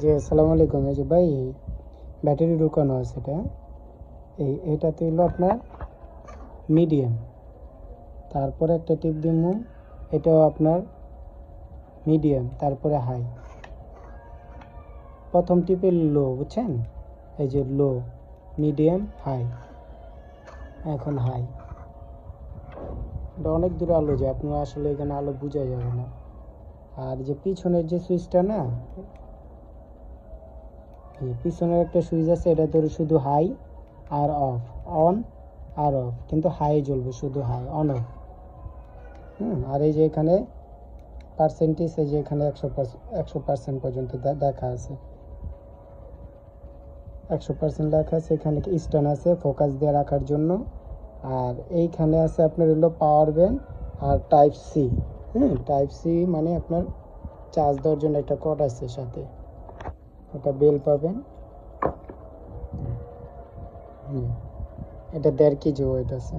জি, আসসালামু আলাইকুম। এই যে ভাই ব্যাটারি ঢুকানো আছে এটাতে হলো আপনার মিডিয়াম, তারপরে একটা টিপ দিমু, এটাও আপনার মিডিয়াম, তারপরে হাই। প্রথম টিপে লো, বুঝছেন? এই যে লো, মিডিয়াম, হাই, এখন হাই। এটা অনেক দূরে আলো যায়, আপনার আসলে এখানে আলো বোঝা যাবে না। আর যে পিছনের যে সুইচটা না, এই পিছনের একটা সুইচ আছে, এটা ধরে শুধু হাই আর অফ, অন আর অফ, কিন্তু হাই জ্বলবে, শুধু হাই, অন অফ। আর এই যে এখানে পার্সেন্টেজ, এই যে এখানে 100% পর্যন্ত দেখা আছে, 100% লেখা আছে। এখানে স্ট্যান্ড আছে ফোকাস দিয়ে রাখার জন্য। আর এইখানে আছে আপনার হলো পাওয়ার ব্যাংক আর টাইপ সি। টাইপ সি মানে আপনার চার্জ দেওয়ার জন্য একটা কর্ড আছে সাথে, এটা বেল পাবেন। এটা 1.5 কেজি ওয়েট আছে।